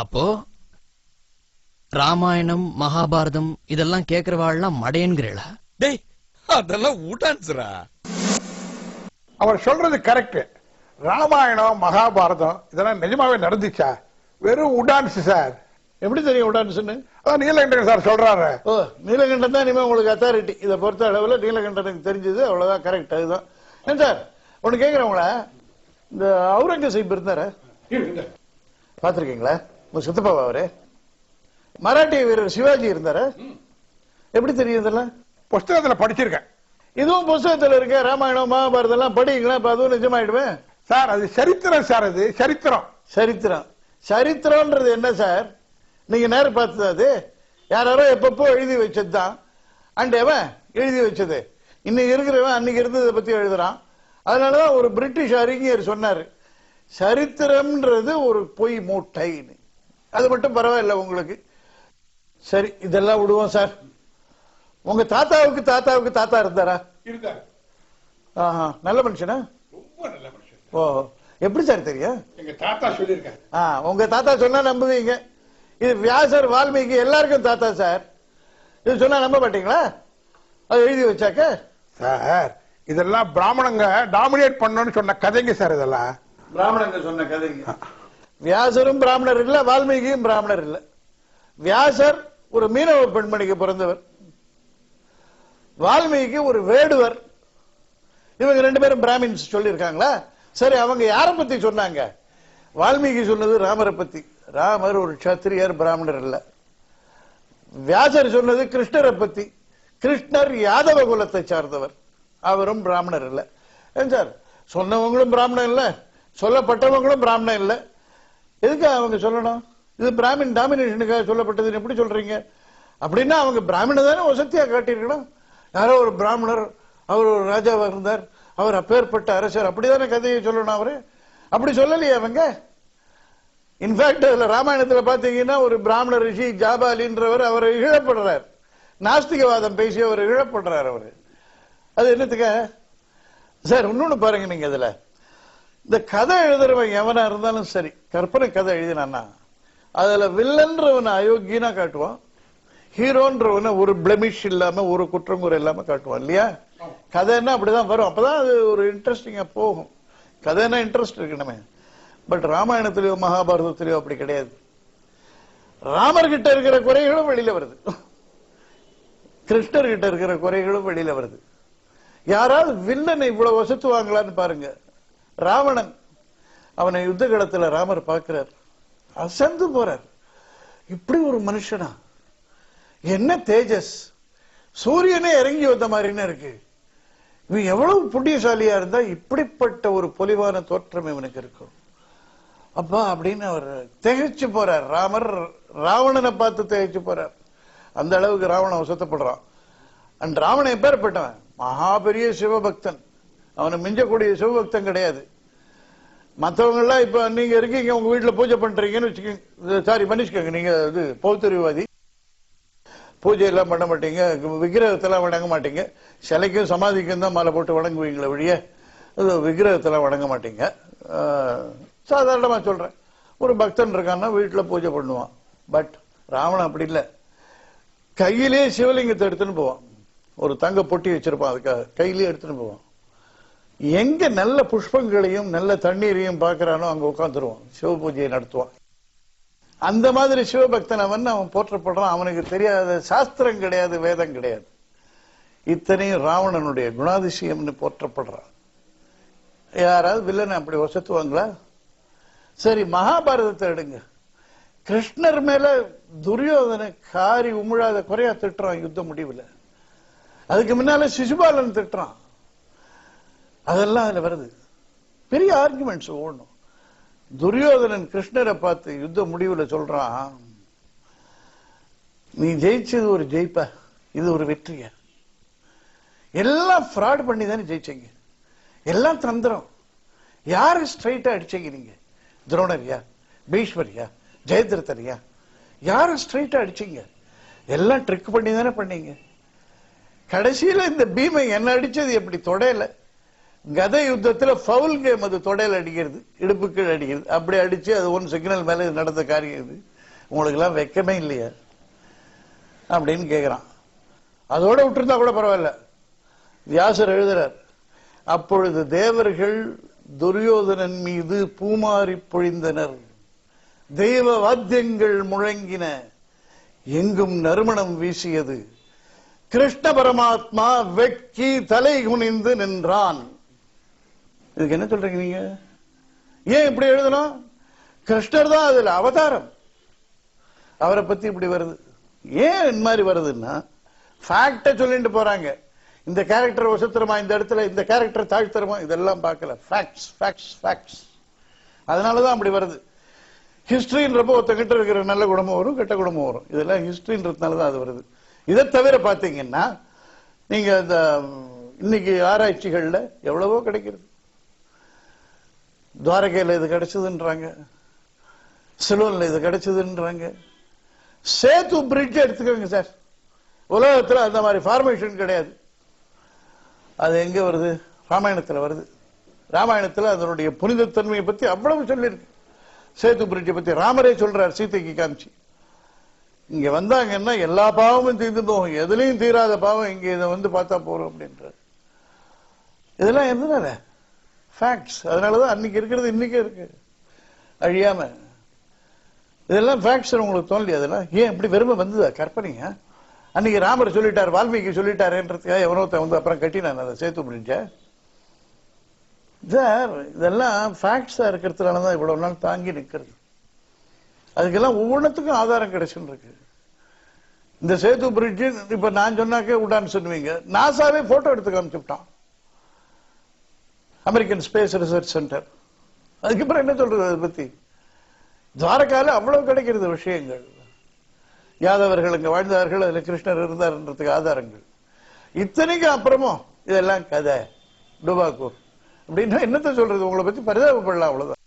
அப்போ ராமாயணம் மகாபாரதம் இதெல்லாம் கேக்குறவாள்லாம் மடையன்கிறா? டேய், அதெல்லாம் ஊட்டான்ஸ்ரா. அவர் சொல்றது கரெக்ட். ராமாயணம் மகாபாரதம் இதெல்லாம் நிஜமாவே நடந்துச்சா? வெறும் உடான்ஸ் சார். எப்படி தெரியும் உடான்ஸ்னு? அதான் நீலகண்டன் சார் சொல்றாரு. ஓ, நீலகண்டன் தான் இனிமே உங்களுக்கு அத்தாரிட்டி. இதை பொறுத்த அளவுல நீலகண்டனுக்கு தெரிஞ்சது அவ்வளவுதான். கரெக்ட். அதுதான். ஏன் சார் ஒண்ணு கேக்குறவங்கள, இந்த அவுரங்கசீப் இருந்தார பாத்திருக்கீங்களா? உங்க சித்தப்பாவா அவரு? மராட்டிய வீரர் சிவாஜி இருந்தார? எப்படி தெரியும் இதெல்லாம்? புஸ்தகத்துல படிச்சிருக்கேன். இதுவும் புஸ்தகத்துல இருக்க. ராமாயணம் மகாபாரதம் எல்லாம் படிங்களா? இப்ப அதுவும் நிஜமாயிடுவேன் சார். அது சரித்திரம் சார். அது சரித்திரம். சரித்திரம். சரித்திரம்ன்றது என்ன சார்? நீங்க நேரம் பார்த்தது அது யாரோ எப்பப்போ எழுதி வச்சதுதான். அண்ட் எவன் எழுதி வச்சது? இன்னைக்கு இருக்கிறவன் அன்னைக்கு இருந்ததை பத்தி எழுதுறான். அதனாலதான் ஒரு பிரிட்டிஷ் அறிஞர் சொன்னாரு, சரித்திரம்ன்றது ஒரு பொய் மூட்டைன்னு. அது மட்டும் பரவாயில்ல உங்களுக்கு. சரி, இதெல்லாம் விடுவோம் சார். உங்க தாத்தாவுக்கு தாத்தாவுக்கு தாத்தா இருந்தாரா? ஆஹா, நல்ல மனுஷனா? ரொம்ப நல்ல மனுஷன். ஓ, எப்படி சார் தெரியும்? எங்க தாத்தா சொல்லியிருக்காரு. உங்க தாத்தா சொன்னா நம்புவீங்க. இது வியாசர் வால்மீகி எல்லாருக்கும் தாத்தா சார். இது சொன்னா நம்ப மாட்டீங்களா? அது எழுதி வச்சாக்க சார் இதெல்லாம் பிராமணங்க டாமினேட் பண்ணணும்னு சொன்ன கதைங்க சார். இதெல்லாம் பிராமணங்க சொன்ன கதைங்க. வியாசரும் பிராமணர் இல்ல, வால்மீகியும் பிராமணர் இல்ல. வியாசர் ஒரு மீனவ பெண்மணிக்கு பிறந்தவர், வால்மீகி ஒரு வேடுவர். இவங்க ரெண்டு பேரும் பிராமின்ஸ் சொல்லியிருக்காங்களா? சரி, அவங்க யார பத்தி சொன்னாங்க? வால்மீகி சொன்னது ராமரை பத்தி. ராமர் ஒரு சத்திரியர், பிராமணர் இல்ல. வியாசர் சொன்னது கிருஷ்ணரை பத்தி. கிருஷ்ணர் யாதவ குலத்தை சார்ந்தவர், அவரும் பிராமணர் இல்ல. சார், சொன்னவங்களும் பிராமணன் இல்ல, சொல்லப்பட்டவங்களும் பிராமணன் இல்ல. எதுக்கு அவங்க சொல்லணும்? இது பிராமின் டாமினேஷனுக்காக சொல்லப்பட்டதுன்னு எப்படி சொல்றீங்க? அப்படின்னா அவங்க பிராமண தானே வசதியா காட்டியிருக்கணும். யாரோ ஒரு பிராமணர், அவர் ஒரு ராஜாவா இருந்தார், அவர் அப்பேற்பட்ட அரசர், அப்படிதானே கதையை சொல்லணும். அவரு அப்படி சொல்லலையே அவங்க. இன்ஃபேக்ட் அதுல ராமாயணத்துல பாத்தீங்கன்னா ஒரு பிராமண ரிஷி ஜாபாலின்றவர் அவர் இழப்படுறார். நாஸ்திகவாதம் பேசி அவர் இழப்படுறார். அவரு அது என்னத்துக்க சார்? இன்னொன்னு பாருங்க, நீங்க இதுல இந்த கதை எழுதுறவன் எவனா இருந்தாலும் சரி, கற்பனை கதை எழுதினான்னா அதுல வில்லன்றவனை அயோக்கியனா காட்டுவான், ஹீரோன்றவனை ஒரு பிளமிஷ் இல்லாம ஒரு குற்றங்குறை இல்லாம காட்டுவான் இல்லையா? கதைன்னா அப்படிதான் வரும். அப்பதான் அது ஒரு இன்ட்ரெஸ்டிங்கா போகும். கதைன்னா இன்ட்ரெஸ்ட் இருக்கணுமே. பட் ராமாயணத்திலயோ மகாபாரதத்திலயோ அப்படி கிடையாது. ராமர் கிட்ட இருக்கிற குறைகளும் வெளியில வருது, கிருஷ்ணர் கிட்ட இருக்கிற குறைகளும் வெளியில வருது. யாராவது வில்லனை இவ்வளவு வசத்துவாங்களான்னு பாருங்க. ராவணன், அவனை யுத்த களத்துல ராமர் பார்க்கிறார், அசந்து போறார். இப்படி ஒரு மனுஷனா? என்ன தேஜஸ்! சூரியனே இறங்கி வந்த மாதிரின்னு இருக்கு. இவன் எவ்வளவு புண்ணியசாலியா இருந்தா இப்படிப்பட்ட ஒரு பொலிவான தோற்றம் இவனுக்கு இருக்கும் அப்பா அப்படின்னு அவர் திகைச்சு போறார். ராமர் ராவணனை பார்த்து திகைச்சு போறார். அந்த அளவுக்கு ராவணன் வசத்தப்படுறான். அண்ட் ராவணன் எப்பேற்பட்டவன்? மகா பெரிய சிவபக்தன். அவனை மிஞ்சக்கூடிய சிவபக்தன் கிடையாது. மற்றவங்க எல்லாம் இப்ப நீங்க இருக்கீங்க, உங்க வீட்டுல பூஜை பண்றீங்கன்னு வச்சுக்கோங்க, சாரி மன்னிச்சுக்கோங்க, நீங்க இது பௌத்தரிவாதி, பூஜை எல்லாம் பண்ண மாட்டீங்க, விக்கிரகத்தெல்லாம் வணங்க மாட்டீங்க, சிலைக்கும் சமாதிக்கும் தான் மாலை போட்டு வணங்குவீங்களே வழிய விக்கிரகத்தெல்லாம் வணங்க மாட்டீங்க. சாதாரணமா சொல்றேன். ஒரு பக்தன் இருக்கான்னா வீட்டுல பூஜை பண்ணுவான். பட் ராவணன் அப்படி இல்லை. கையிலே சிவலிங்கத்தை எடுத்துன்னு போவான். ஒரு தங்க பொட்டி வச்சிருப்பான், அதுக்காக கையிலே எடுத்துன்னு போவான். எங்க நல்ல புஷ்பங்களையும் நல்ல தண்ணீரையும் பார்க்கிறானோ அங்க உட்காந்துருவான், சிவ பூஜையை நடத்துவான். அந்த மாதிரி சிவபக்தன் அவன் போற்றப்படுறான். அவனுக்கு தெரியாத சாஸ்திரம் கிடையாது, வேதம் கிடையாது. இத்தனையும் ராவணனுடைய குணாதிசயம்னு போற்றப்படுறான். யாராவது வில்லனை அப்படி வசத்துவாங்களா? சரி, மகாபாரதத்தை எடுங்க. கிருஷ்ணர் மேல துரியோதனை காரி உமிழாத குறையா திட்டுறான் யுத்த முடிவுல. அதுக்கு முன்னால சிசுபாலன் திட்டுறான். அதெல்லாம் அதுல வருது. பெரிய ஆர்குமெண்ட்ஸ் ஓடணும். துரியோதனன் கிருஷ்ணரை பார்த்து யுத்த முடிவுல சொல்றான், நீ ஜெயிச்சது ஒரு ஜெயிப்ப, இது ஒரு வெற்றிய. எல்லாம் ஃப்ராட் பண்ணி தானே ஜெயிச்சீங்க, எல்லாம் தந்திரம். யாரு ஸ்ட்ரைட்டா அடிச்சீங்க நீங்க? துரோணரியா, பீஷ்மரியா, ஜெயதிரதரியா? யாரு ஸ்ட்ரைட்டா அடிச்சீங்க? எல்லாம் ட்ரிக் பண்ணி தானே பண்ணீங்க. கடைசியில இந்த பீமை என்ன அடிச்சது எப்படி தொடையில, கதை யுத்தத்துல ஃபவுல் கேம், அது தொடையில அடிக்கிறது, இடுப்புக்கு அடிக்கிறது, அப்படி அடிச்சு அது ஒன் சிக்னல் மேல இது நடந்த காரியம் இது, உங்களுக்கு எல்லாம் வெக்கமே இல்லையா அப்படின்னு கேக்குறான். அதோட விட்டுருந்தா கூட பரவாயில்ல. வியாசர் எழுதுறார், அப்பொழுது தேவர்கள் துரியோதனன் மீது பூமாரி பொழிந்தனர், தெய்வ வாத்தியங்கள் முழங்கின, எங்கும் நறுமணம் வீசியது, கிருஷ்ண பரமாத்மா வெட்கி தலை குனிந்து நின்றான். இதுக்கு என்ன சொல்றீங்க நீங்க? ஏன் இப்படி எழுதணும்? கிருஷ்ணர் தான் அதுல அவதாரம், அவரை பத்தி இப்படி வருது. ஏன் இந்த மாதிரி வருதுன்னா ஃபேக்ட சொல்லிட்டு போறாங்க. இந்த கேரக்டர் வசத்திரமா, இந்த இடத்துல இந்த கேரக்டர் தாழ்த்தரமா, இதெல்லாம் பார்க்கல. Facts facts facts. அதனாலதான் அப்படி வருது. ஹிஸ்டரின்றப்போ ஒருத்தங்கிட்ட இருக்கிற நல்ல குணமும் வரும், கெட்ட குணமும் வரும். இதெல்லாம் ஹிஸ்டரின்றதுனாலதான் அது வருது. இதை தவிர பாத்தீங்கன்னா நீங்க இந்த இன்னைக்கு ஆராய்ச்சிகள்ல எவ்வளவோ கிடைக்கிறது. துவாரகையில இது கிடைச்சதுன்றாங்க, சிலோன்ல இது கிடைச்சதுன்றாங்க. சேது பிரிட்ஜ் எடுத்துக்கோங்க சார், உலகத்துல அந்த மாதிரி ஃபார்மேஷன் கிடையாது. அது எங்க வருது? ராமாயணத்துல வருது. ராமாயணத்துல அதனுடைய புனிதத்தன்மையை பத்தி அவ்வளவு சொல்லியிருக்கு. சேது பிரிட்ஜை பத்தி ராமரே சொல்றார் சீதைக்கு காமிச்சு. இங்க வந்தாங்கன்னா எல்லா பாவமும் தீர்ந்து போகும், எதுலையும் தீராத பாவம் இங்க இதை வந்து பார்த்தா போறோம் அப்படின்ற. இதெல்லாம் எதுனால? ஃபேக்ட்ஸ். அதனாலதான் அன்னைக்கு இருக்கிறது இன்னைக்கே இருக்கு அழியாம. இதெல்லாம் ஃபேக்ட்ஸ். உங்களுக்கு தோணலையா? அதெல்லாம் ஏன் இப்படி வெறுமை வந்ததா? கற்பனைங்க. அன்னைக்கு ராமர் சொல்லிட்டார், வால்மீகி சொல்லிட்டாருன்றதுக்காக எவனோத்த வந்து அப்புறம் கட்டினான் அதை சேத்து பிடிச்ச. இதெல்லாம் ஃபேக்ட்ஸா இருக்கிறதுனாலதான் இவ்வளவு நாள் தாங்கி நிற்கிறது. அதுக்கெல்லாம் ஒவ்வொன்றுத்துக்கும் ஆதாரம் கிடைச்சுன்னு இருக்கு. இந்த சேது பிரிட்ஜ் இப்ப நான் சொன்னாக்க உடான்னு சொல்லுவீங்க. நாசாவே போட்டோ எடுத்து காமிச்சுட்டான், அமெரிக்கன் ஸ்பேஸ் ரிசர்ச் சென்டர். அதுக்கப்புறம் என்ன சொல்றது அதை பத்தி? துவாரகால அவ்வளவு கிடைக்கிறது விஷயங்கள். யாதவர்கள் அங்க வாழ்ந்தார்கள், அதுல கிருஷ்ணர் இருந்தார்ன்றதுக்கு ஆதாரங்கள். இத்தனைக்கு அப்புறமும் இதெல்லாம் கதை டுபாக்கூர் அப்படின்னா என்னத்த சொல்றது? உங்களை பத்தி பரிதாபப்படலாம், அவ்வளவுதான்.